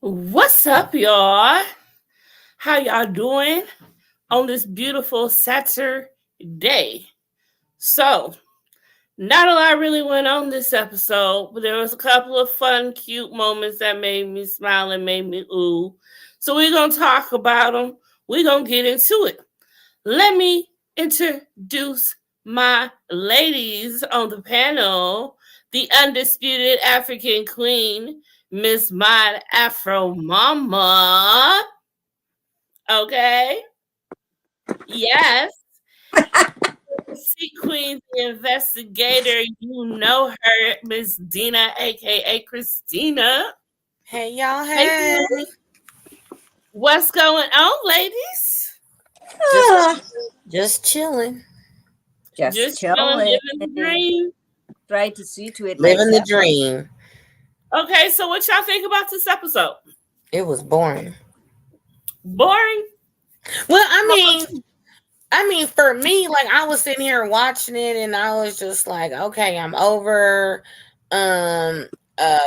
What's up, y'all? How y'all doing on this beautiful Saturday? So, not a lot really went on this episode, but there was a couple of fun, cute moments that made me smile and made me ooh. So we're gonna talk about them. We're gonna get into it. Let me introduce my ladies on the panel. The undisputed African queen, Miss Mod Afro Mama. Okay. Yes. Sea Queen, the investigator. You know her, Miss Dina, aka Christina. Hey y'all, hey. What's going on, ladies? Just chilling. Just chilling, living the dream. Try to see to it. Living the dream. Okay, so what y'all think about this episode? It was boring. Boring? Well, I mean, for me, like I was sitting here watching it and I was just like, okay, I'm over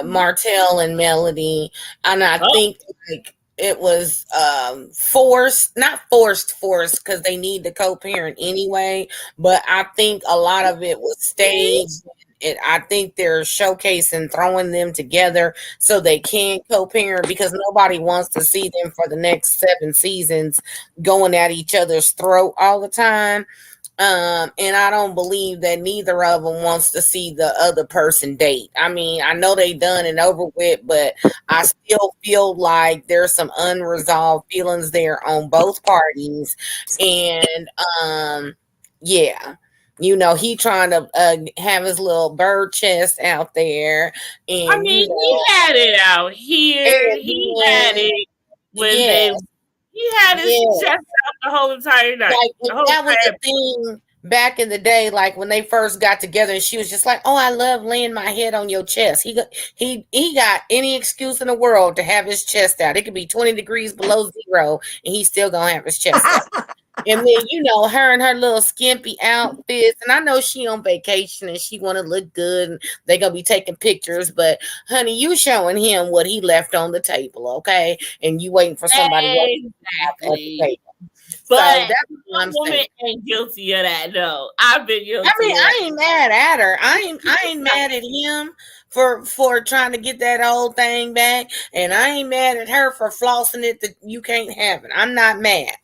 Martell and Melody. And I think like it was not forced because they need the co-parent anyway, but I think a lot of it was staged. I think they're showcasing throwing them together so they can co-parent because nobody wants to see them for the next 7 seasons going at each other's throat all the time. And I don't believe that neither of them wants to see the other person date. I mean, I know they done and over with, but I still feel like there's some unresolved feelings there on both parties. And yeah. You know, he trying to have his little bird chest out there. And I mean, he had it out here. He had it when he had his chest out the whole entire night. Like, that was the thing back in the day, like when they first got together and she was just like, oh, I love laying my head on your chest. He got any excuse in the world to have his chest out. It could be 20 degrees below zero and he's still gonna have his chest out. And then, you know, her and her little skimpy outfits. And I know she on vacation and she want to look good. And they going to be taking pictures. But, honey, you showing him what he left on the table, okay? And you waiting for somebody else to have at the table. But so that's what I'm saying. Ain't guilty of that, though. I've been guilty. I mean, I ain't mad at her. I ain't mad at him for trying to get that old thing back. And I ain't mad at her for flossing it that you can't have it. I'm not mad.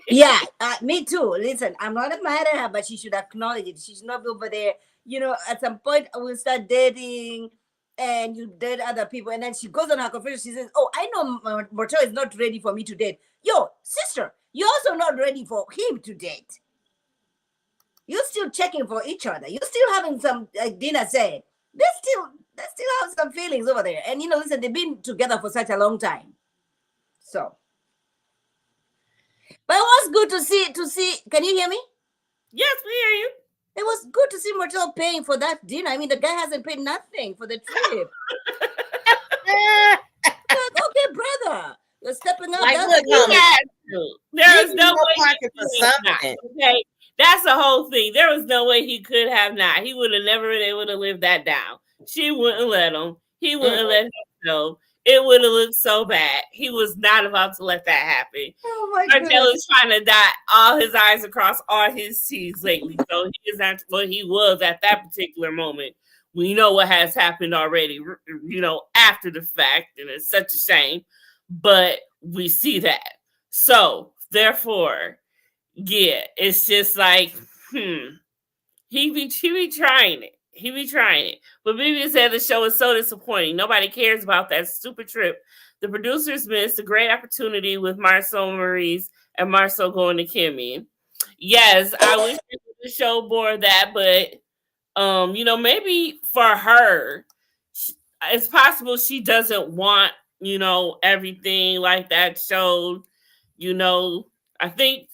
Yeah, me too. Listen, I'm not mad at her, but she should acknowledge it. She should not be over there. You know, at some point, we'll start dating and you date other people. And then she goes on her confession. She says, oh, I know Morto is not ready for me to date. Yo, sister, you're also not ready for him to date. You're still checking for each other. You're still having some, like Dina said, they still have some feelings over there. And, you know, listen, they've been together for such a long time. So. But it was good to see. Can you hear me? Yes, we hear you. It was good to see Martel paying for that dinner. I mean, the guy hasn't paid nothing for the trip. Okay, brother, you're stepping up. Like, look, you had to. There was no way he could not. Okay, that's the whole thing. There was no way he could have not. He would have never been able to live that down. She wouldn't let him. He wouldn't let him know. It would have looked so bad. He was not about to let that happen. Oh my God. Martell is trying to dot all his I's across all his T's lately. So he is not what he was at that particular moment. We know what has happened already, you know, after the fact, and it's such a shame. But we see that. So, therefore, yeah, it's just like, he be trying it. He be trying it. But Vivian said the show is so disappointing. Nobody cares about that stupid trip. The producers missed a great opportunity with Marcel Maurice and Marcel going to Kimmy. Yes, I wish the show bore that, but you know, maybe for her, it's possible she doesn't want, you know, everything like that showed. You know, I think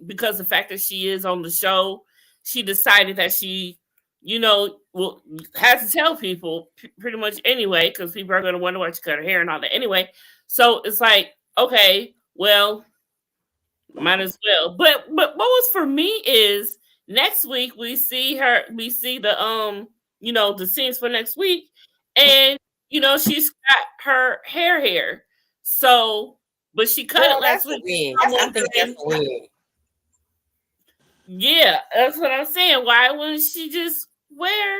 because the fact that she is on the show, she decided that she, you know, will have to tell people pretty much anyway, because people are going to wonder why she cut her hair and all that anyway. So it's like, okay, well, might as well. But what was for me is next week we see the you know, the scenes for next week, and she's got her hair. So, but she cut it last week. I think that's a wig. Yeah, that's what I'm saying. Why wouldn't she just wear?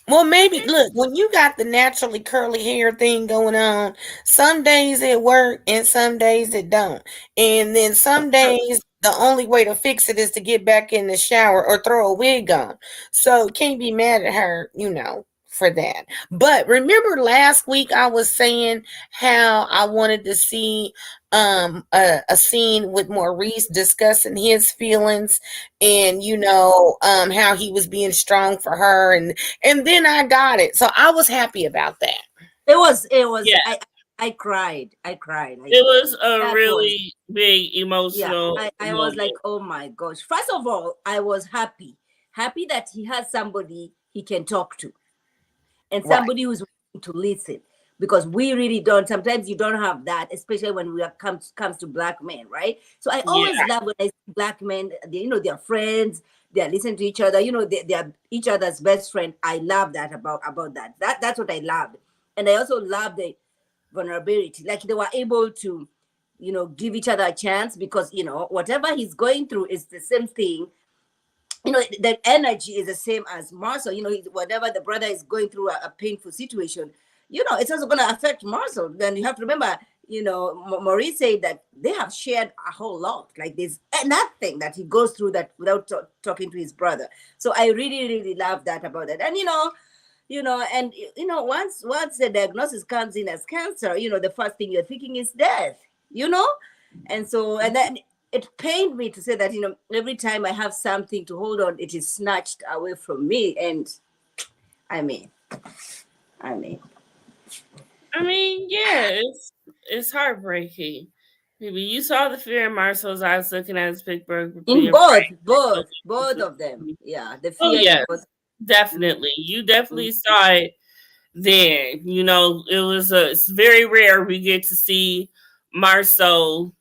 Well, maybe look, when you got the naturally curly hair thing going on, some days it work and some days it don't. And then some days the only way to fix it is to get back in the shower or throw a wig on. So can't be mad at her, for that. But remember last week I was saying how I wanted to see a scene with Maurice discussing his feelings and how he was being strong for her, and then I got it, so I was happy about that. It was Yeah. I cried. It was a really big emotional. I was like, oh my gosh. First of all, I was happy that he has somebody he can talk to, and somebody who's willing to listen, because we really don't. Sometimes you don't have that, especially when we comes to black men, right? So I always love when I see black men. They're friends. They're listening to each other. They're each other's best friend. I love that about that. That's what I loved, and I also love the vulnerability. Like they were able to, give each other a chance, because whatever he's going through is the same thing. The energy is the same as Marcel. Whatever the brother is going through a painful situation, it's also going to affect Marcel. Then you have to remember, Maurice said that they have shared a whole lot. Like there's nothing that he goes through that without talking to his brother. So I really, really love that about it. And once the diagnosis comes in as cancer, the first thing you're thinking is death. And so, and then it pained me to say that, every time I have something to hold on, it is snatched away from me. And I mean, yeah, it's heartbreaking. Maybe you saw the fear in Marcel's eyes looking at his big bird. In both of them. Yeah. The fear. Oh, yeah, definitely. You definitely saw it there. It's very rare we get to see Marcel,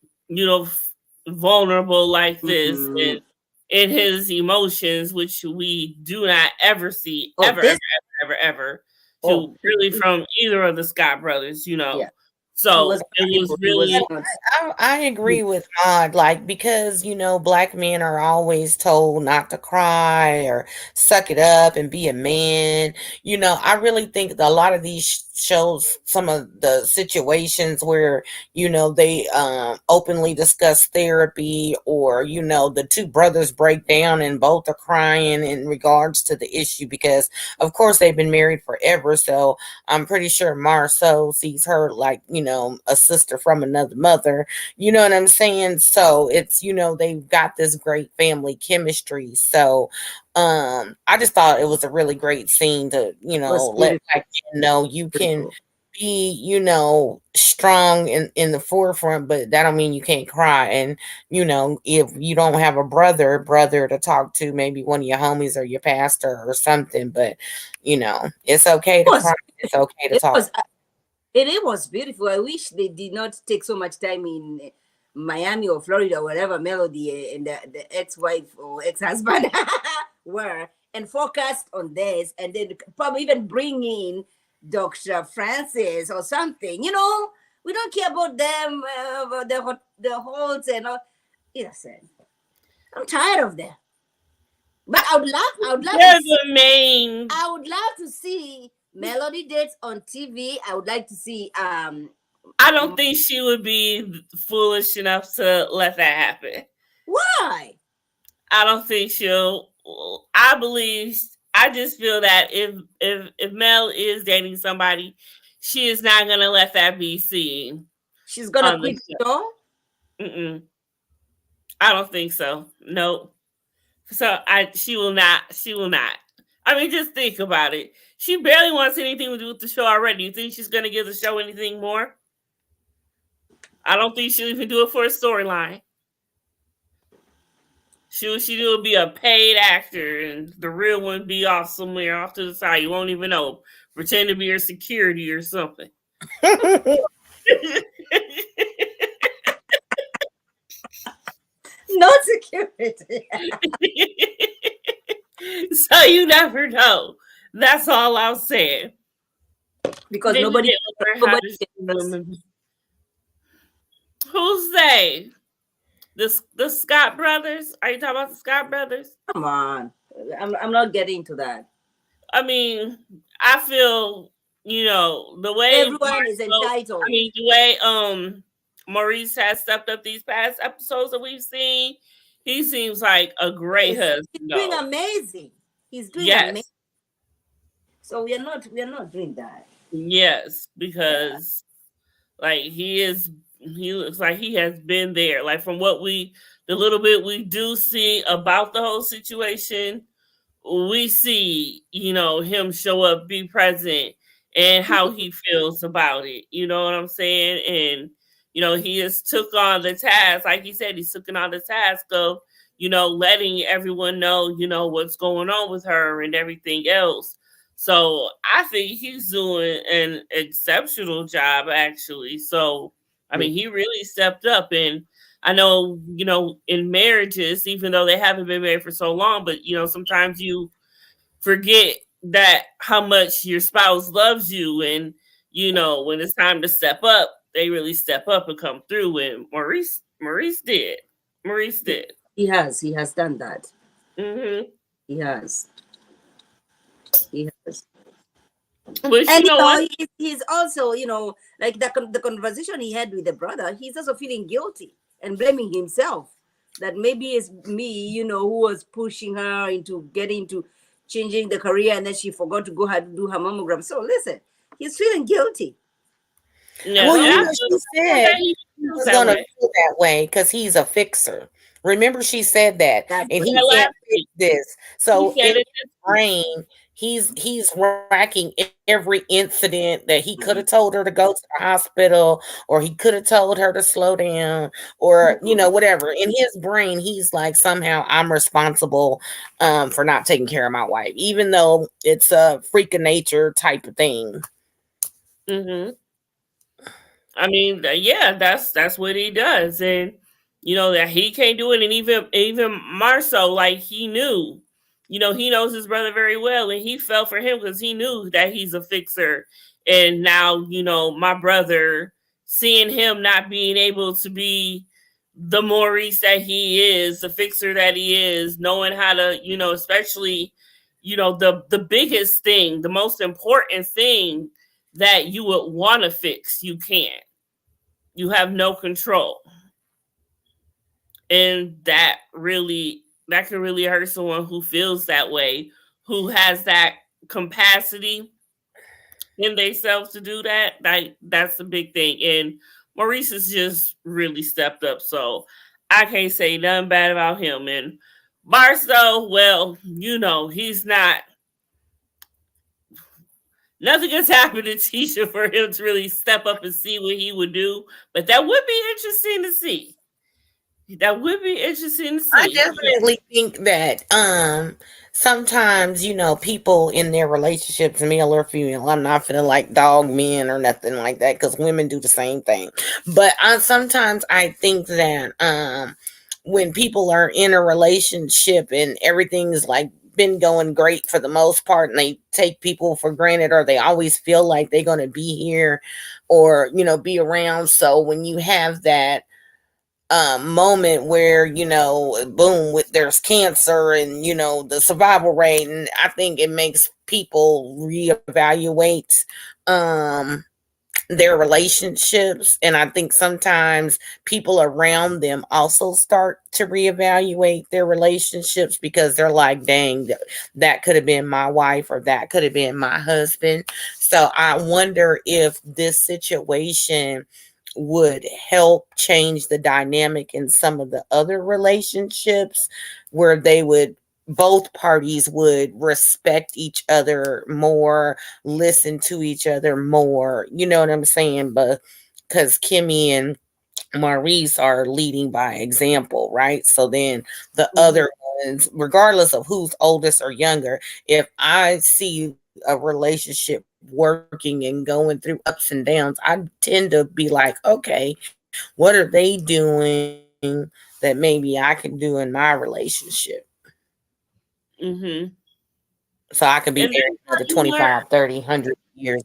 vulnerable like this and in his emotions, which we do not ever see ever really from either of the Scott brothers, Yeah. So it was really. I agree with Maud, because black men are always told not to cry or suck it up and be a man. I really think that a lot of these shows some of the situations where they openly discuss therapy, or the two brothers break down and both are crying in regards to the issue, because of course they've been married forever. So I'm pretty sure Marceau sees her like a sister from another mother, you know what I'm saying? So it's they've got this great family chemistry. So I just thought it was a really great scene to let black men know you can be strong in the forefront, but that don't mean you can't cry. And if you don't have a brother to talk to, maybe one of your homies or your pastor or something, but it's okay to cry, it's okay to talk. It was beautiful. I wish they did not take so much time in Miami or Florida, wherever Melody and the ex-wife or ex-husband were, and focused on this, and then probably even bring in Dr. Francis or something. We don't care about them, the holds and all. Innocent. I'm tired of them. But I would love. I would love to see Melody dates on TV. I would like to see. I don't think she would be foolish enough to let that happen. Why? I don't think she'll. I just feel that if Mel is dating somebody, she is not gonna let that be seen. She's gonna quit the show? I don't think so. Nope. So she will not. I mean, just think about it. She barely wants anything to do with the show already. You think she's gonna give the show anything more? I don't think she'll even do it for a storyline. She'll be a paid actor, and the real one be off somewhere off to the side. You won't even know. Pretend to be her security or something. No security. So you never know. That's all I'll say. because Maybe nobody they learn how to see can women. Who's they? The Scott brothers? Are you talking about the Scott brothers? come on. I'm not getting to that. I mean, I feel, the way Everyone is entitled. the way Maurice has stepped up these past episodes that we've seen, he seems like a great husband. He's doing amazing. He's doing Yes. amazing. So we are not doing that. Yes, because like he looks like he has been there. Like from the little bit we do see about the whole situation, we see, him show up, be present, and how he feels about it. You know what I'm saying? And, he has took on the task, like he said, he's taken on the task of, letting everyone know, what's going on with her and everything else. So I think he's doing an exceptional job, actually. So, I mean, he really stepped up. And I know, in marriages, even though they haven't been married for so long, but, sometimes you forget that how much your spouse loves you. And, when it's time to step up, they really step up and come through. And Maurice did. Maurice did. He has done that. Mm-hmm. He has. But and he's also, like the conversation he had with the brother, he's also feeling guilty and blaming himself that maybe it's me, who was pushing her into getting to changing the career, and then she forgot to go do her mammogram. So listen, he's feeling guilty. Yeah, well, she said he was going to feel that way because he's a fixer. Remember, she said that, and he can't fix this. So in his brain, he's racking every incident that he could have told her to go to the hospital, or he could have told her to slow down, or whatever. In his brain, he's like, somehow I'm responsible for not taking care of my wife, even though it's a freak of nature type of thing. Mm-hmm. I mean, yeah, that's what he does, and that he can't do it, and even Marceau, like he knew, he knows his brother very well, and he felt for him because he knew that he's a fixer, and now my brother, seeing him not being able to be the Maurice that he is, the fixer that he is, knowing how to, especially, the biggest thing, the most important thing that you would want to fix, you can't. You have no control. And that can really hurt someone who feels that way, who has that capacity in themselves to do that. That's the big thing. And Maurice has just really stepped up. So I can't say nothing bad about him. And Barstow, well, he's not. Nothing has happened to Tisha for him to really step up and see what he would do. But that would be interesting to see. I definitely think that sometimes, people in their relationships, male or female, I'm not feeling like dog men or nothing like that, because women do the same thing. But sometimes I think that when people are in a relationship and everything's like been going great for the most part, and they take people for granted, or they always feel like they're going to be here or be around. So when you have that moment where boom, there's cancer, and the survival rate, and I think it makes people reevaluate their relationships, and I think sometimes people around them also start to reevaluate their relationships, because they're like, dang, that could have been my wife, or that could have been my husband. So I wonder if this situation would help change the dynamic in some of the other relationships, where both parties would respect each other more, listen to each other more. You know what I'm saying? But because Kimmy and Maurice are leading by example, right? So then the other ones, regardless of who's oldest or younger, if I see a relationship working and going through ups and downs, I tend to be like, okay, what are they doing that maybe I can do in my relationship? Mm-hmm. So I can be married for the 25, 30, 100 years.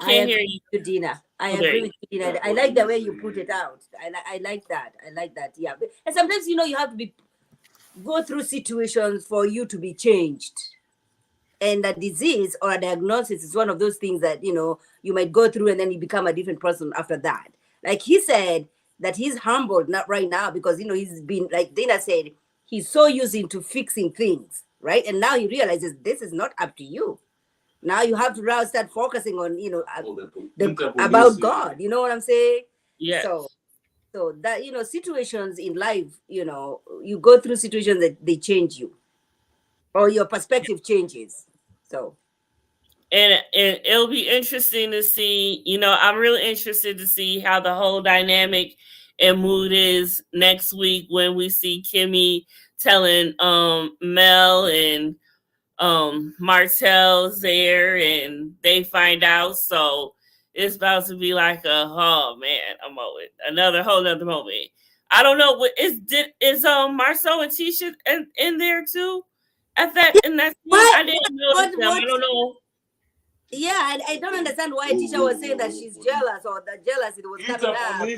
Can't hear you. Dina. I Okay. agree with you, Dina. I like the way you put it out. I like that. I like that. Yeah. And sometimes, you have to go through situations for you to be changed. And a disease or a diagnosis is one of those things that, you might go through and then you become a different person after that. Like he said that he's humbled, not right now, because, he's been, like Dana said, he's so used into fixing things, right? And now he realizes this is not up to you. Now you have to now start focusing on, about God. You know what I'm saying? Yeah. So that, situations in life, you go through situations that they change you or your perspective changes. So. And it'll be interesting to see, I'm really interested to see how the whole dynamic and mood is next week when we see Kimmy telling Mel and Martell's there and they find out. So it's about to be like oh man, a moment. Another whole nother moment. I don't know. Is Marcel and Tisha in there too? In that scene? I didn't know them. I don't know. Yeah, I don't understand why Tisha was saying that she's jealous or that jealousy was coming up.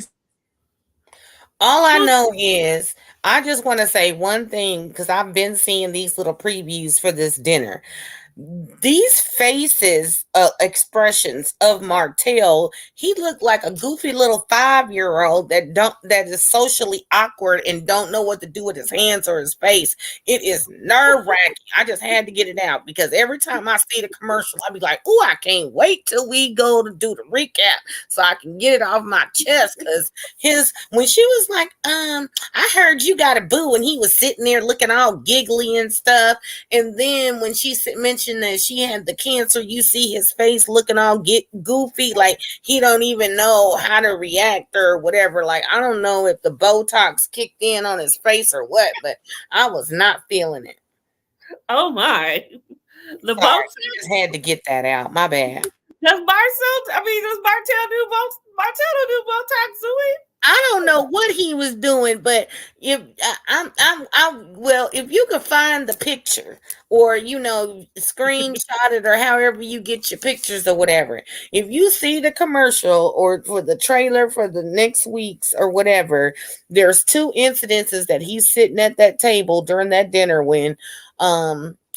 All I know is I just want to say one thing because I've been seeing these little previews for this dinner. These faces, expressions of Martell, he looked like a goofy little 5-year-old that is socially awkward and don't know what to do with his hands or his face. It is nerve-wracking. I just had to get it out because every time I see the commercial, I'll be like, "Oh, I can't wait till we go to do the recap so I can get it off my chest." Because when she was like, "I heard you got a boo," and he was sitting there looking all giggly and stuff, and then when she mentioned that she had the cancer, you see his face looking all goofy, like he don't even know how to react or whatever. Like, I don't know if the Botox kicked in on his face or what, but I was not feeling it. Oh my. The Botox. I just had to get that out. My bad. Does Martell do Botox, do it? I don't know what he was doing, but if if you could find the picture or screenshot it or however you get your pictures or whatever, if you see the commercial or for the trailer for the next week's or whatever, there's 2 incidences that he's sitting at that table during that dinner when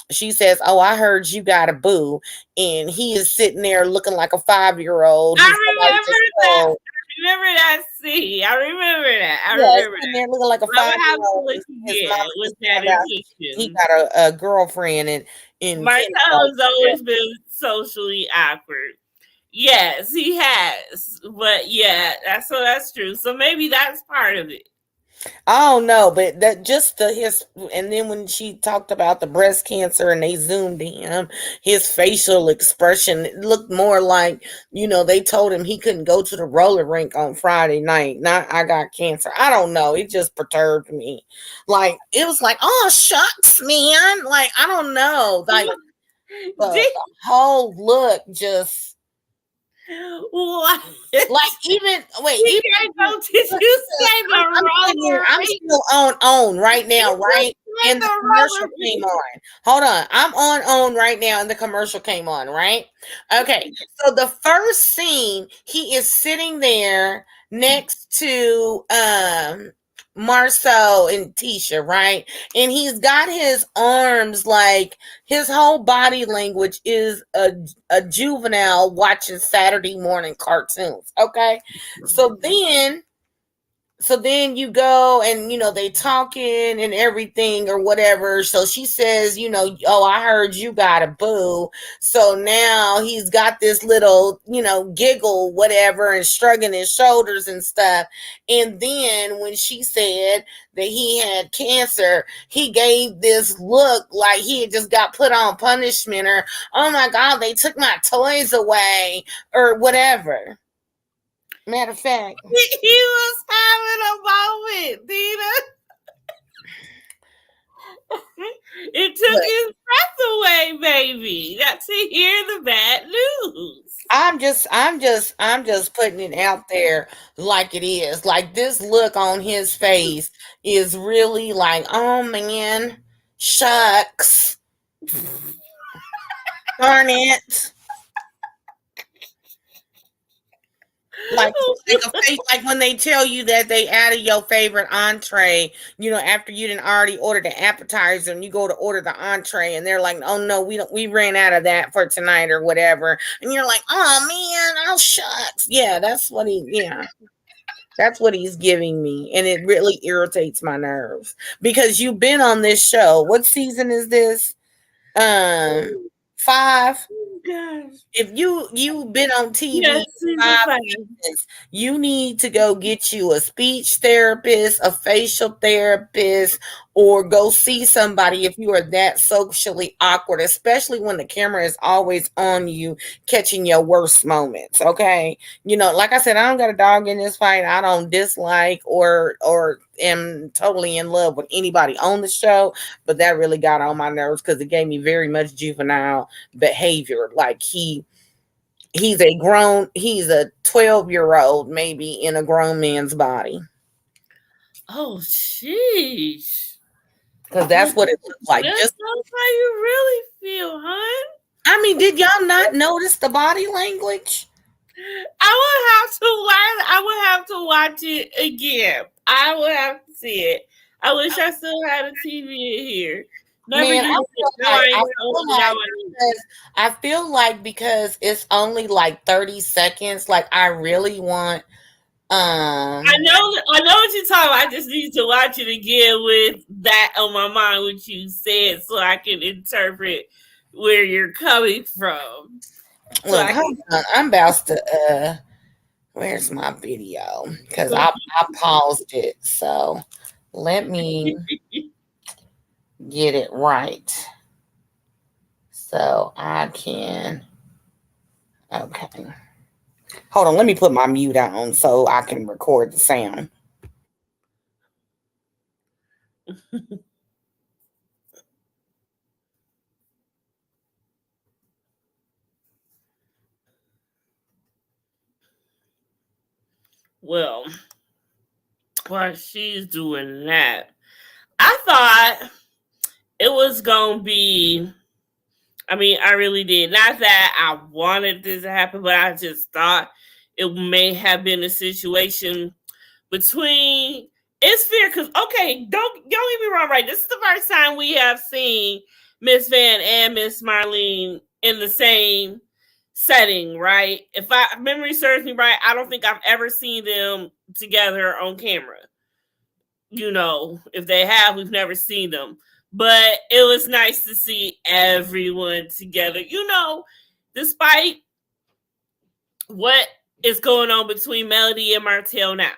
she says, "Oh, I heard you got a boo," and he is sitting there looking like a 5-year-old. I remember that scene. I remember that. There looking like a 5-year-old. He got a girlfriend, and Marcel's always been socially awkward. Yes, he has. But yeah, that's true. So maybe that's part of it. I don't know, but that just and then when she talked about the breast cancer and they zoomed in, his facial expression, it looked more like, they told him he couldn't go to the roller rink on Friday night. Not, I got cancer. I don't know. It just perturbed me. Like, it was like, oh, shucks, man. Like, I don't know. Like, the whole look just. What? Like even did you say the roller? I'm still on right now, right? And the commercial came on. Hold on, I'm on right now, and the commercial came on, right? Okay, so the first scene, he is sitting there next to Marcel and Tisha, right? And he's got his arms, like his whole body language is a juvenile watching Saturday morning cartoons. Okay. So then you go and, they talking and everything or whatever. So she says, "Oh, I heard you got a boo." So now he's got this little, giggle, whatever, and shrugging his shoulders and stuff. And then when she said that he had cancer, he gave this look like he had just got put on punishment or, "Oh my God, they took my toys away," or whatever. Matter of fact, he was having a moment, Dina. It took his breath away, baby. Not to hear the bad news. I'm just putting it out there like it is. Like, this look on his face is really like, oh man, shucks, darn it. Like like when they tell you that they added your favorite entree, after you didn't already order the appetizer and you go to order the entree and they're like, oh no, we ran out of that for tonight or whatever. And you're like, oh man, oh shucks. Yeah, that's what he's giving me. And it really irritates my nerves because you've been on this show. What season is this? 5. Gosh. If you've been on TV Yes, 5 seasons, you need to go get you a speech therapist, a facial therapist, or go see somebody if you are that socially awkward, especially when the camera is always on you, catching your worst moments. Okay, like I said, I don't got a dog in this fight. I don't dislike or am totally in love with anybody on the show, but that really got on my nerves because it gave me very much juvenile behavior. Like he's a 12-year-old maybe in a grown man's body. Oh, jeez. Because that's what it looks like. That's how you really feel, huh? I mean, did y'all not notice the body language? I would have to watch it again. I would have to see it. I wish I still had a TV in here. I feel like because it's only like 30 seconds, like I really want I know what you're talking about. I just need to watch it again with that on my mind, what you said, so I can interpret where you're coming from. Look, hold on. I'm about to where's my video? Because I paused it. So let me get it right. So I can okay. Hold on, let me put my mute on so I can record the sound. Well, while she's doing that, I thought it was going to be, I mean, I really did. Not that I wanted this to happen, but I just thought it may have been a situation between, it's fair because, okay, don't get me wrong, right? This is the first time we have seen Miss Van and Miss Marlene in the same setting, right? If memory serves me right, I don't think I've ever seen them together on camera. If they have, we've never seen them. But it was nice to see everyone together. Despite what is going on between Melody and Martell now,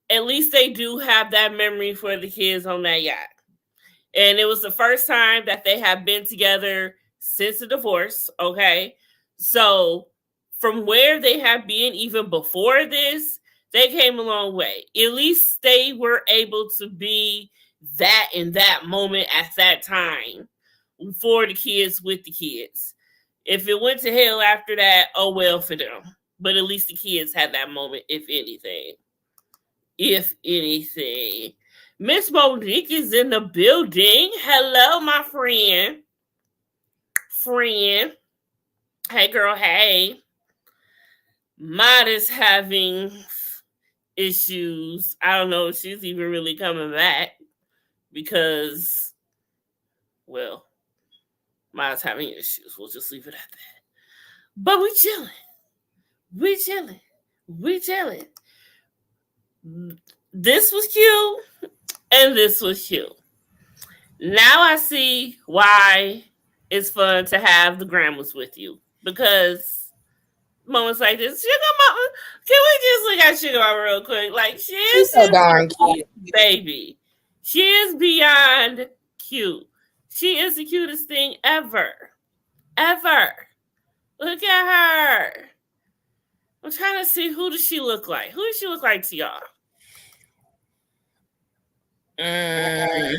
at least they do have that memory for the kids on that yacht. And it was the first time that they have been together since the divorce, okay? So from where they have been even before this, they came a long way. At least they were able to be that in that moment at that time for the kids with the kids. If it went to hell after that, oh well for them. But at least the kids had that moment, if anything. If anything. Miss Monique is in the building. Hello, my friend. Hey, girl, hey. Mod is having issues. I don't know if she's even really coming back because, well, Mod's having issues. We'll just leave it at that. But we chilling. This was cute, and this was cute. Now I see why it's fun to have the grandmas with you, because moments like this, Sugar Mama, can we just look at Sugar Mama real quick? Like, she's so darn cute, baby. She is beyond cute. She is the cutest thing ever. Look at her. I'm trying to see, who does she look like? Who does she look like to y'all? I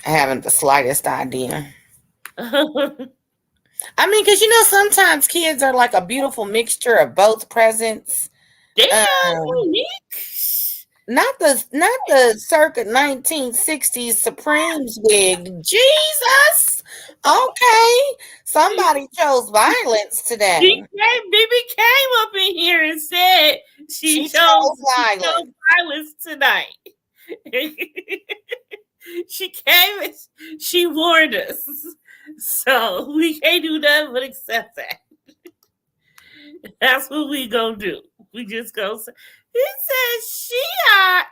haven't the slightest idea. I mean, because sometimes kids are like a beautiful mixture of both presents. Damn, Monique. Not the circa 1960s Supremes wig. Jesus. Okay. Somebody chose violence today. BB came up in here and said She she chose chose violence. violence tonight. She came and she warned us. So we can't do nothing but accept that. That's what we gonna do. We just gonna say, he said she I.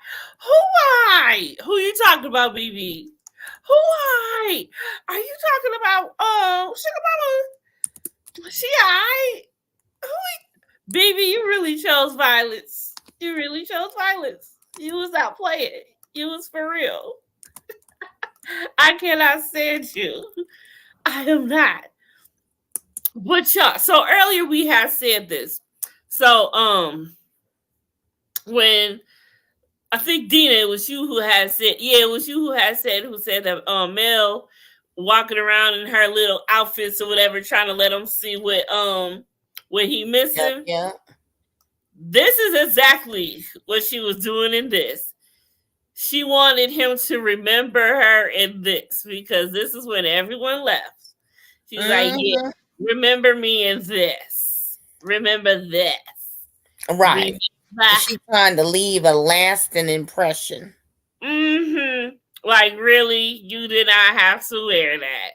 Who you talking about, BB? Who I? Are you talking about Sugar Mama? She I? Who BB, you really chose violence. You really chose violence. You was out playing. You was for real. I cannot stand you. I am not. But y'all, so earlier we had said this. So when I think Dina, it was you who had said, it was you who said that Mel walking around in her little outfits or whatever, trying to let him see what he missing. Yeah. This is exactly what she was doing in this. She wanted him to remember her in this because this is when everyone left. She's like, yeah, remember me in this. Remember this. Right. She's trying to leave a lasting impression. Like, really? You did not have to wear that.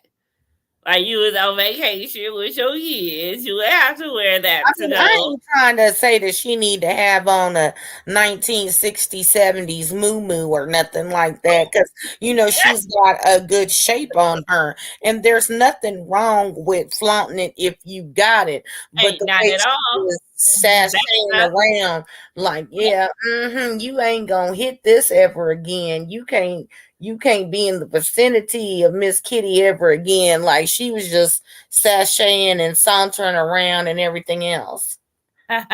Like, you was on vacation with your kids. You would have to wear that I ain't trying to say that she need to have on a 1960s, 70s moo or nothing like that. Because, she's got a good shape on her. And there's nothing wrong with flaunting it if you got it. But the not way at all. sashaying around, like, you ain't gonna hit this ever again. You can't be in the vicinity of Miss Kitty ever again. Like, she was just sashaying and sauntering around and everything else. Dang,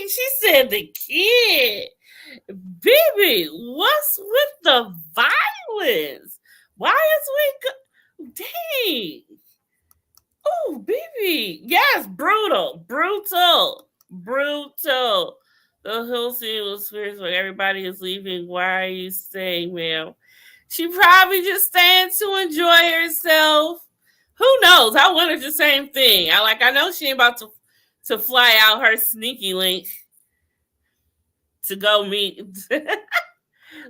she said the kid. Baby, what's with the violence? Why is we dang? Oh, baby. Yes, brutal. The whole scene was fierce when everybody is leaving. Why are you staying, ma'am? She probably just staying to enjoy herself. Who knows? I wondered the same thing. I know she ain't about to fly out her sneaky link to go meet.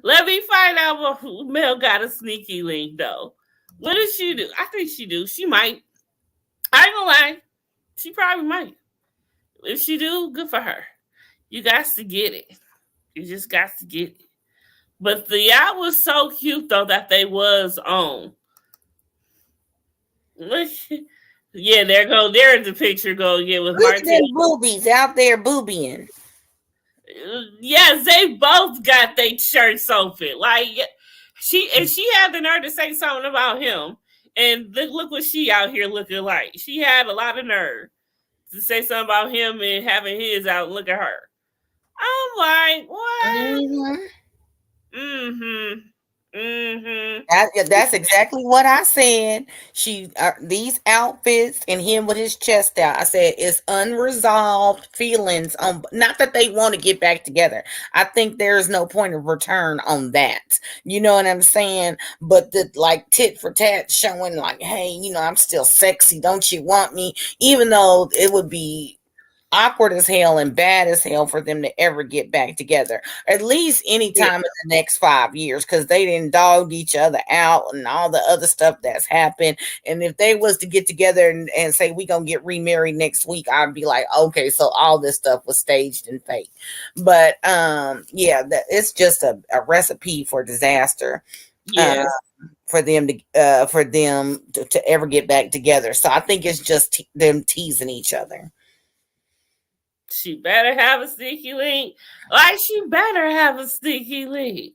Let me find out what Mel got a sneaky link though. What does she do? I think she do. She might. I ain't gonna lie. She probably might. If she do, good for her. You got to get it. You just got to get it. But the yacht was so cute though that they was on. Yeah, there's the picture go with Look at them boobies out there boobieing. Yes, they both got their shirts open. Like she had the nerve to say something about him. And look what she out here looking like. She had a lot of nerve to say something about him and having his out. Look at her. I'm like, what? That's exactly what I said. These outfits and him with his chest out. I said it's unresolved feelings on. Not that they want to get back together. I think there's no point of return on that. You know what I'm saying? But the tit for tat showing like, hey, I'm still sexy. Don't you want me? Even though it would be awkward as hell and bad as hell for them to ever get back together, at least anytime in the next 5 years, because they didn't dog each other out and all the other stuff that's happened. And if they was to get together and say we gonna get remarried next week, I'd be like, okay, so all this stuff was staged and fake. But it's just a recipe for disaster. Yes. For them to ever get back together. So I think it's just them teasing each other. She better have a sneaky link. She better have a sneaky link.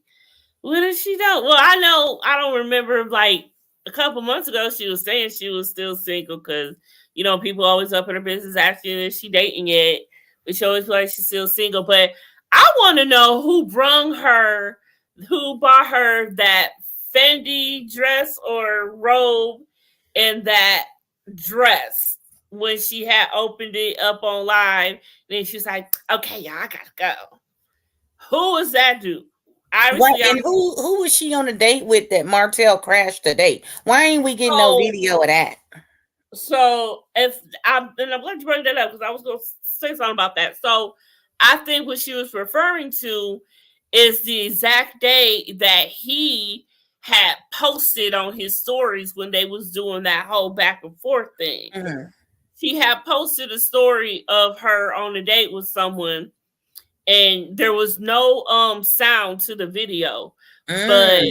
What does she know? Well, I don't remember, a couple months ago she was saying she was still single because, people always up in her business asking if she dating yet. But she always feel like she's still single. But I want to know who bought her that Fendi dress or robe and that dress when she had opened it up on live, then she was like, "Okay, y'all, I gotta go." Who was that dude? Right, Obviously, and who was she on a date with that Martell crashed the date? Why ain't we getting no video of that? So if I'm glad you bring that up because I was going to say something about that. So I think what she was referring to is the exact day that he had posted on his stories when they was doing that whole back and forth thing. Mm-hmm. She had posted a story of her on a date with someone, and there was no sound to the video, but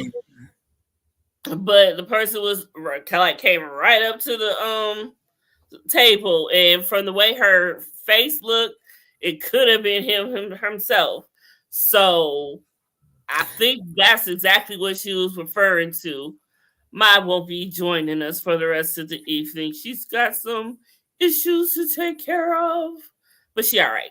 the person was like came right up to the table, and from the way her face looked, it could have been himself. So I think that's exactly what she was referring to. Mai won't be joining us for the rest of the evening. She's got some issues to take care of, but she all right.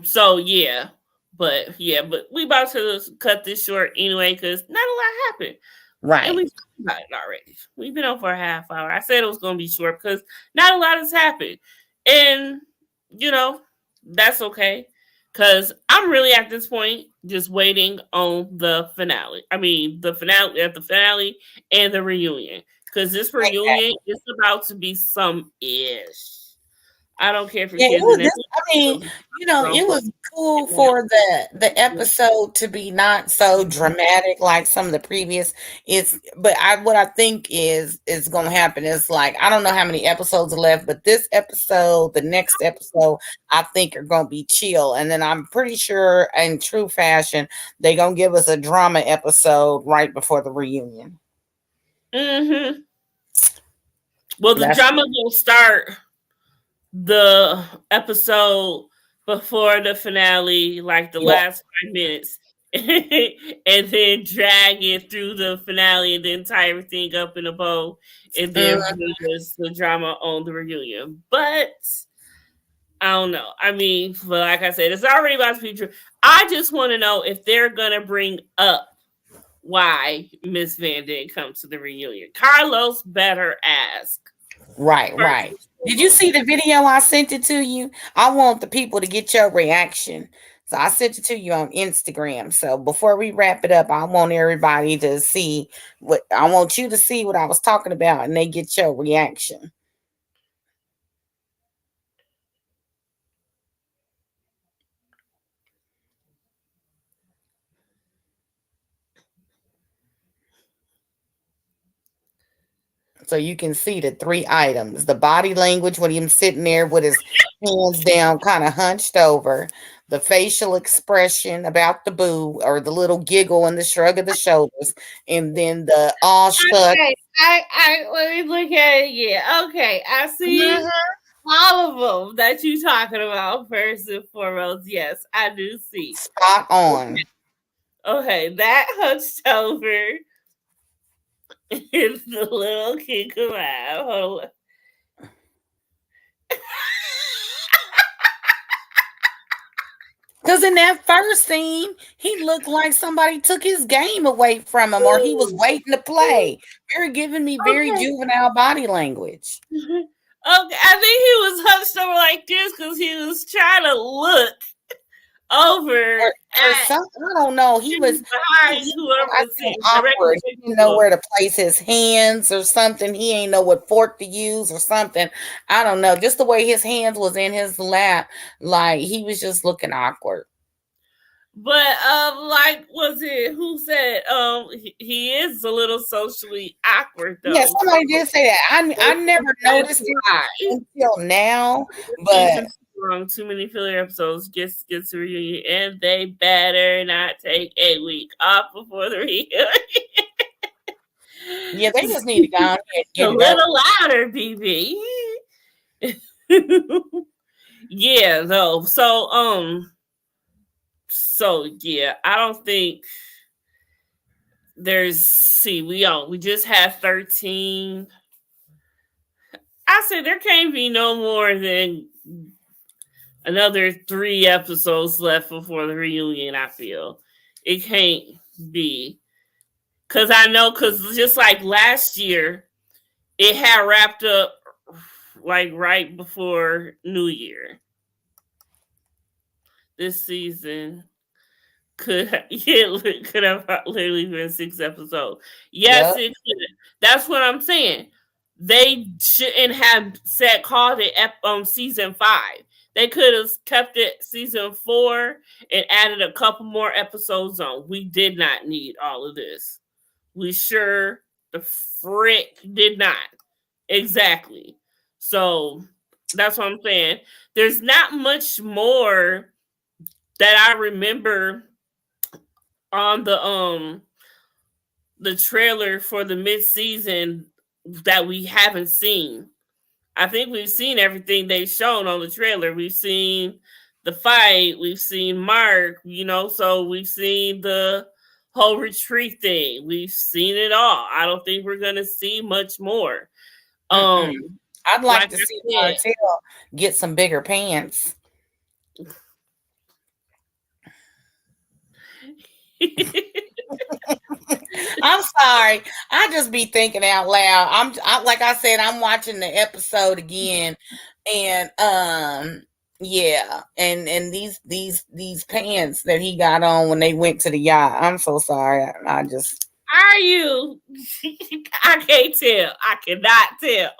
So yeah, but we about to cut this short anyway because not a lot happened. Right. And we talked about it already. We've been on for a half hour. I said it was going to be short because not a lot has happened. And, that's okay. Because I'm really at this point just waiting on the finale. I mean, the finale and the reunion. Because this reunion is about to be some ish. I don't care for kids. It was cool for the episode to be not so dramatic like some of the previous. What I think is going to happen is like I don't know how many episodes are left, but this episode, the next episode, I think are going to be chill, and then I'm pretty sure, in true fashion, they're going to give us a drama episode right before the reunion. Mm-hmm. Well, the drama will start the episode before the finale, like the last 5 minutes, and then drag it through the finale and then tie everything up in a bow, and then there's the drama on the reunion. But I don't know. I mean, but like I said, it's already about to be true. I just want to know if they're gonna bring up why Miss Van didn't come to the reunion. Carlos better ask. Right. Did you see the video I sent it to you? I want the people to get your reaction. So I sent it to you on Instagram. So before we wrap it up, I want everybody to see what I want you to see what I was talking about, and they get your reaction. So you can see the 3 items: the body language when he's sitting there with his hands down, kind of hunched over, the facial expression about the boo or the little giggle and the shrug of the shoulders, and then the awestruck. Okay, I let me look at it. Yeah, okay, I see all of them that you're talking about. First and foremost, yes, I do see. Spot on. Okay, that hunched over. It's the little kid collab. Hold on. Because in that first scene, he looked like somebody took his game away from him, or he was waiting to play. You're giving me very juvenile body language. Okay, I think he was hunched over like this because he was trying to look over I don't know. He was behind whoever awkward. He didn't know where to place his hands or something. He ain't know what fork to use or something. I don't know. Just the way his hands was in his lap, like he was just looking awkward. But like, was it who said he is a little socially awkward though? Yeah, somebody did say that. I never noticed it until now, but. Too many filler episodes gets to reunion, and they better not take a week off before the reunion. Yeah, they just need to go on and get a little louder, BB. Yeah, though. So yeah, I don't think there's. We just had 13. I said there can't be no more than another 3 episodes left before the reunion. I feel it can't be because just like last year, it had wrapped up like right before New Year. This season could have literally been 6 episodes. Yes, Yep. it could. That's what I'm saying. They shouldn't have called it season 5. They could have kept it season 4 and added a couple more episodes on. We did not need all of this. We sure the frick did not. Exactly. So that's what I'm saying. There's not much more that I remember on the trailer for the mid-season that we haven't seen. I think we've seen everything they've shown on the trailer. We've seen the fight, we've seen Mark, so we've seen the whole retreat thing. We've seen it all. I don't think we're gonna see much more. I'd like to I see said, Martell get some bigger pants. I'm sorry. I just be thinking out loud. Like I said, I'm watching the episode again, and yeah, and these pants that he got on when they went to the yacht. I'm so sorry. I just. Are you? I can't tell. I cannot tell.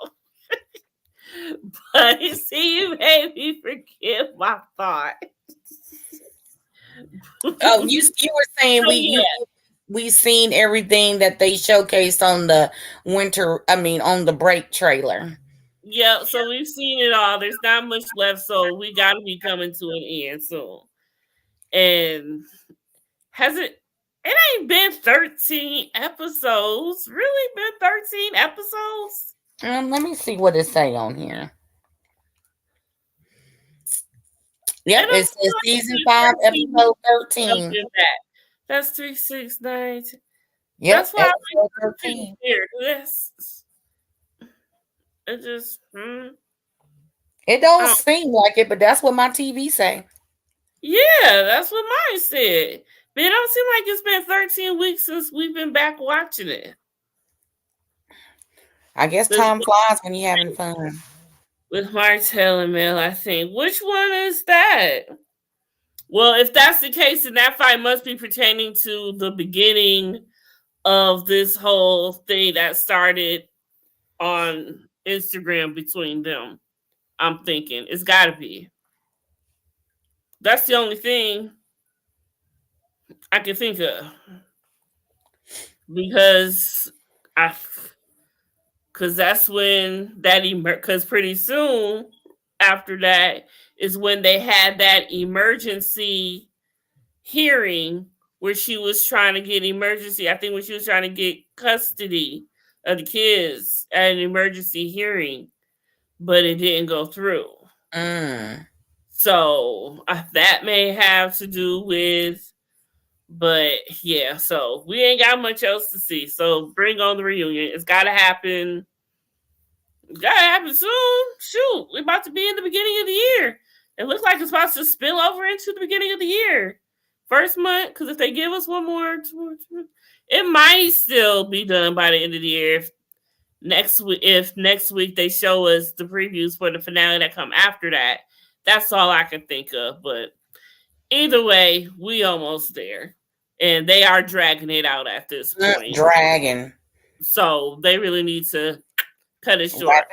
But see, you made me forget my thought. Oh, you were saying we've seen everything that they showcased on the on the break trailer. Yeah, so we've seen it all. There's not much left, so we got to be coming to an end soon. And has it ain't been 13 episodes. Really been 13 episodes? Let me see what it say on here. Yep, it says season 5, episode 13. That's 3, 6, 9. Yep, that's why episode 13. It just It don't seem like it, but that's what my TV say. Yeah, that's what mine said. But it don't seem like it's been 13 weeks since we've been back watching it. I guess time flies when you're having fun. With Martell and Mel, I think. Which one is that? Well, if that's the case, then that fight must be pertaining to the beginning of this whole thing that started on Instagram between them. I'm thinking. It's got to be. That's the only thing I can think of. Because that's when that because pretty soon after that is when they had that emergency hearing where she was trying to get when she was trying to get custody of the kids at an emergency hearing, but it didn't go through. So that may have to do with, but yeah, so we ain't got much else to see. So bring on the reunion. It's got to happen. It's got to happen soon. Shoot, we're about to be in the beginning of the year. It looks like it's about to spill over into the beginning of the year. First month, because if they give us one more, it might still be done by the end of the year. If next week they show us the previews for the finale that come after that. That's all I can think of. But either way, we almost there. And they are dragging it out at this point. Dragging. So they really need to cut it short.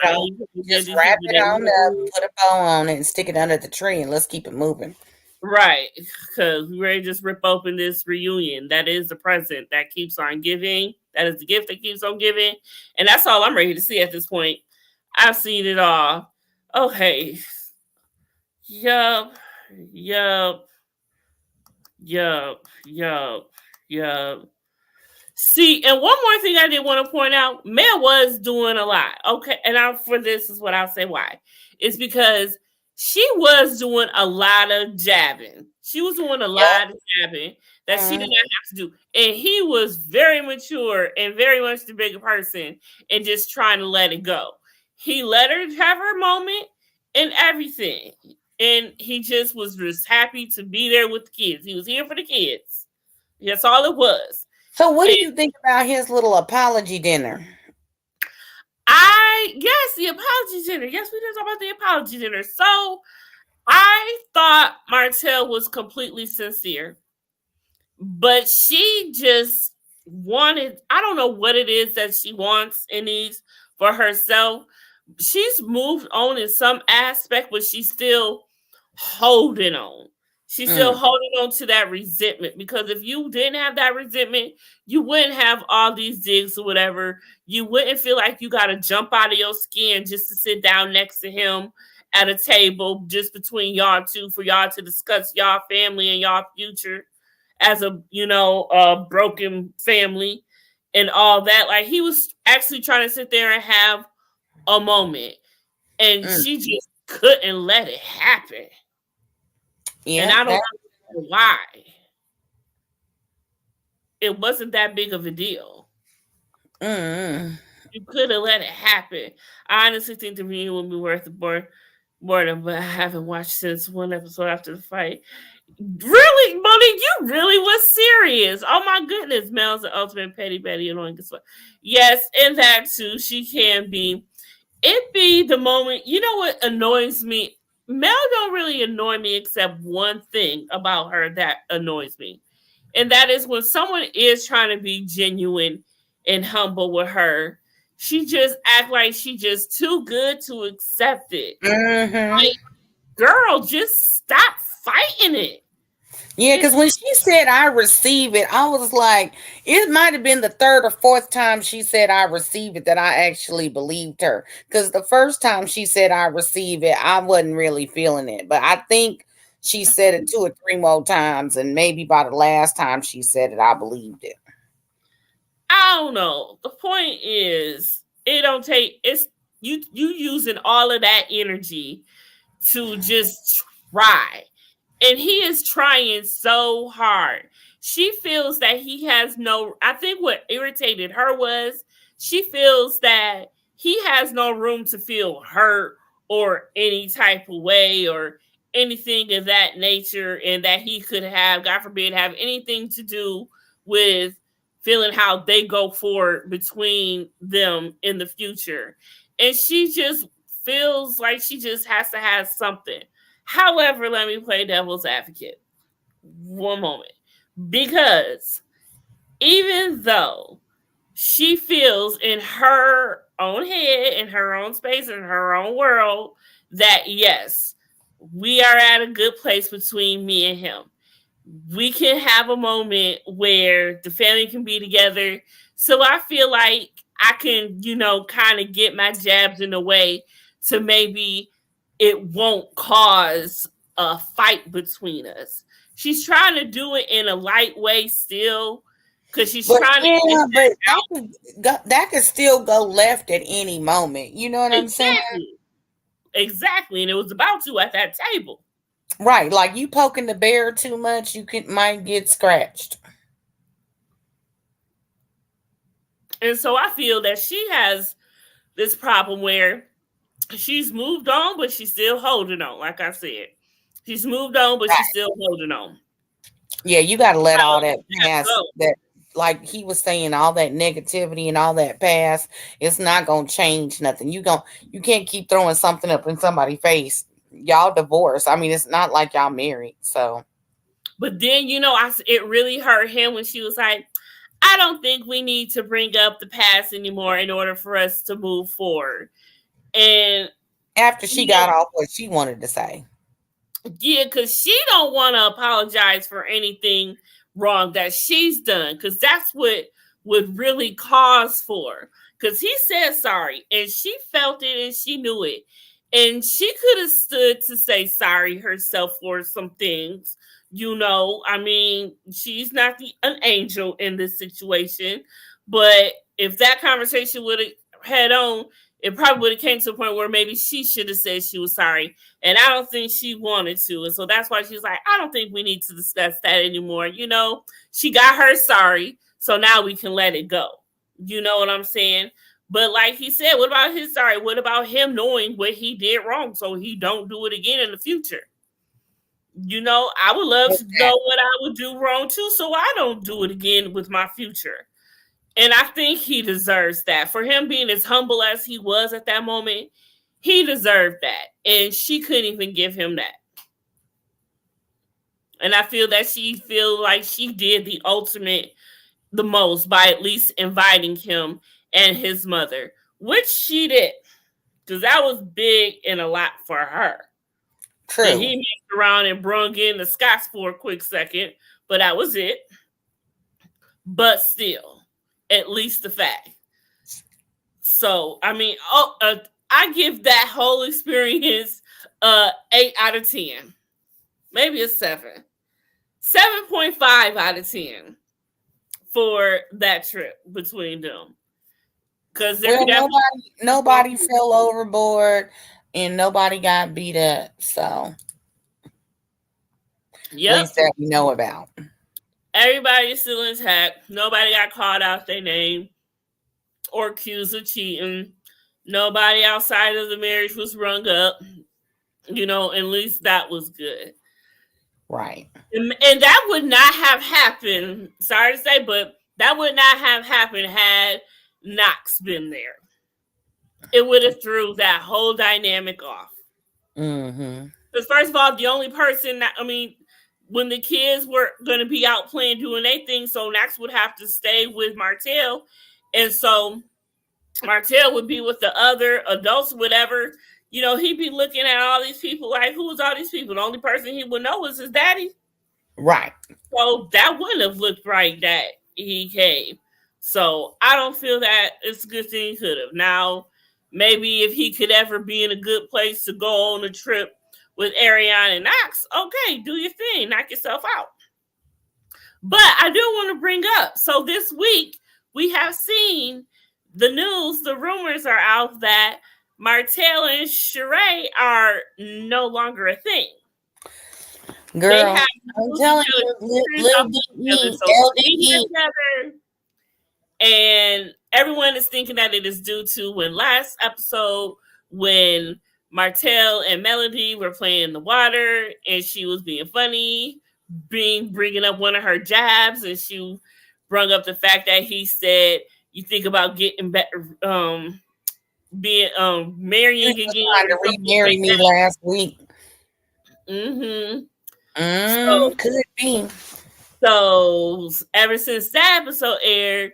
Just wrap it on up, put a bow on it, and stick it under the tree, and let's keep it moving. Right. Because we're ready to just rip open this reunion. That is the present that keeps on giving. That is the gift that keeps on giving. And that's all I'm ready to see at this point. I've seen it all. Okay. Yup. See, and one more thing I did want to point out, Mel was doing a lot. Okay, and for this is what I'll say why. It's because she was doing a lot of jabbing. She was doing a lot of jabbing that she did not have to do. And he was very mature and very much the bigger person and just trying to let it go. He let her have her moment and everything. And he just was happy to be there with the kids. He was here for the kids. That's all it was. So what do you think about his little apology dinner? Yes, the apology dinner. Yes, we did talk about the apology dinner. So I thought Martell was completely sincere, but she just wanted, I don't know what it is that she wants and needs for herself. She's moved on in some aspect, but she's still holding on. She's still holding on to that resentment, because if you didn't have that resentment, you wouldn't have all these digs or whatever. You wouldn't feel like you got to jump out of your skin just to sit down next to him at a table just between y'all two for y'all to discuss y'all family and y'all future as a, a broken family and all that. Like, he was actually trying to sit there and have a moment, and she just couldn't let it happen. Yeah, and I don't know why. It wasn't that big of a deal. You could have let it happen. I honestly think the reunion would be worth the boredom, but I haven't watched since one episode after the fight. Really, Monique, you really was serious. Oh my goodness, Mel's the ultimate petty Betty annoying. Yes, and that too, she can be. It be the moment. You know what annoys me? Mel don't really annoy me except one thing about her that annoys me. And that is when someone is trying to be genuine and humble with her, she just act like she just too good to accept it. Like, girl, just stop fighting it. Yeah, because when she said I receive it, I was like, it might have been the third or fourth time she said I receive it that I actually believed her. Because the first time she said I receive it, I wasn't really feeling it. But I think she said it 2 or 3 more times, and maybe by the last time she said it, I believed it. I don't know. The point is, it don't take, it's you using all of that energy to just try. And he is trying so hard. She feels that he has no, I think what irritated her was she feels that he has no room to feel hurt or any type of way or anything of that nature, and that he could have, God forbid, have anything to do with feeling how they go forward between them in the future. And she just feels like she just has to have something. However, let me play devil's advocate. One moment. Because even though she feels in her own head, in her own space, in her own world, that yes, we are at a good place between me and him. We can have a moment where the family can be together. So I feel like I can, kind of get my jabs in a way to maybe it won't cause a fight between us. She's trying to do it in a light way still, because she's trying to. But that could still go left at any moment. You know what I'm saying? Exactly, and it was about to at that table. Right, like you poking the bear too much, you might get scratched. And so I feel that she has this problem where she's moved on, but she's still holding on. Like I said, she's moved on, but she's still holding on. Yeah, you got to let all that pass. That, like he was saying, all that negativity and all that past, it's not gonna change nothing. You can't keep throwing something up in somebody's face. Y'all divorced. I mean, it's not like y'all married. So, but then it really hurt him when she was like, I don't think we need to bring up the past anymore in order for us to move forward. And after she got off what she wanted to say. Yeah, because she don't want to apologize for anything wrong that she's done, because that's what would really cause for. Because he said sorry, and she felt it, and she knew it. And she could have stood to say sorry herself for some things. I mean, she's not an angel in this situation. But if that conversation would have had on, it probably would have came to a point where maybe she should have said she was sorry. And I don't think she wanted to. And so that's why she's like, I don't think we need to discuss that anymore. She got her sorry. So now we can let it go. You know what I'm saying? But like he said, what about his sorry? What about him knowing what he did wrong so he don't do it again in the future? I would love to know what I would do wrong too, so I don't do it again with my future. And I think he deserves that. For him being as humble as he was at that moment, he deserved that. And she couldn't even give him that. And I feel that she like she did the ultimate the most by at least inviting him and his mother, which she did. Because that was big and a lot for her. True. And he messed around and brung in the Scots for a quick second, but that was it. But still, at least the fact. So, I mean, I give that whole experience 8 out of 10. Maybe a 7. 7.5 out of 10 for that trip between them. Because nobody fell overboard and nobody got beat up. So, at least that we know about. Everybody's still intact. Nobody got called out their name or accused of cheating. Nobody outside of the marriage was rung up. You know, at least that was good. Right. And that would not have happened. Sorry to say, but that would not have happened had Knox been there. It would have threw that whole dynamic off. Because first of all, the only person that, I mean, when the kids were going to be out playing, doing their thing, so Knox would have to stay with Martell. And so Martell would be with the other adults, whatever. You know, he'd be looking at all these people like, who was all these people? The only person he would know was his daddy. Right. So that wouldn't have looked right that he came. So I don't feel that it's a good thing he could have. Now, maybe if he could ever be in a good place to go on a trip with Ariana and Knox, okay, do your thing, knock yourself out. But I do want to bring up, so this week we have seen the news, the rumors are out that Martell and Sheree are no longer a thing. Girl, I'm telling you, LDE. And everyone is thinking that it is due to when last episode, when Martell and Melody were playing in the water and she was being funny, bringing up one of her jabs, and she brought up the fact that he said, you think about getting better, being marrying again. Trying to remarry me last week. So, could be. So ever since that episode aired,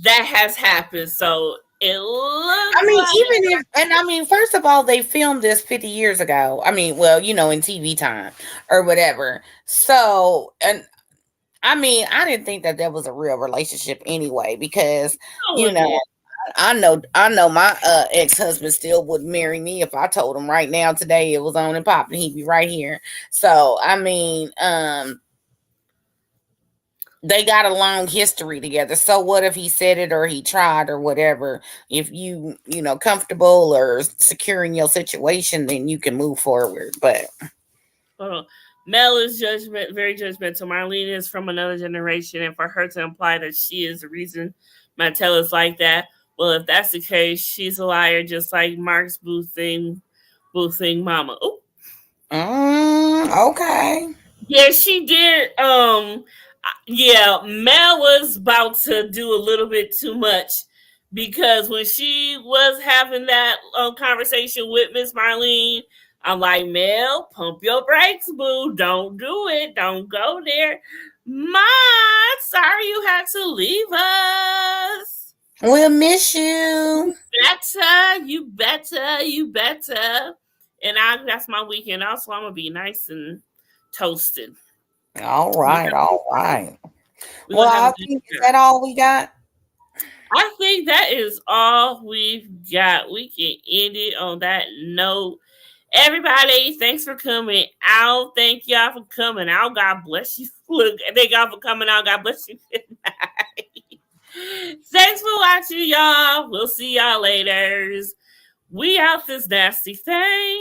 that has happened. So it looks. I mean, even if, first of all, they filmed this 50 years ago. I mean, well, you know, in TV time or whatever. So, and I mean, I didn't think that was a real relationship anyway, because you know. I know my ex-husband still would marry me if I told him right now today it was on and popping, he'd be right here. So I mean, they got a long history together. So what if he said it or he tried or whatever? If you know, comfortable or secure in your situation, then you can move forward. But Mel is very judgmental. Marlene is from another generation, and for her to imply that she is the reason Martell is like that, well, if that's the case, she's a liar, just like Mark's boo thing mama. Okay. Yeah, she did. Yeah, Mel was about to do a little bit too much, because when she was having that conversation with Miss Marlene, I'm like, Mel, pump your brakes, boo. Don't do it. Don't go there. Ma, sorry you had to leave us. We'll miss you. You better. And that's my weekend also. I'm going to be nice and toasted. All right. Well, I think, is that all we got? I think that is all we've got. We can end it on that note. Everybody, thanks for coming out. Thank y'all for coming out. God bless you. Look, thank y'all for coming out. God bless you. Good night. Thanks for watching, y'all. We'll see y'all later. We out this nasty thing.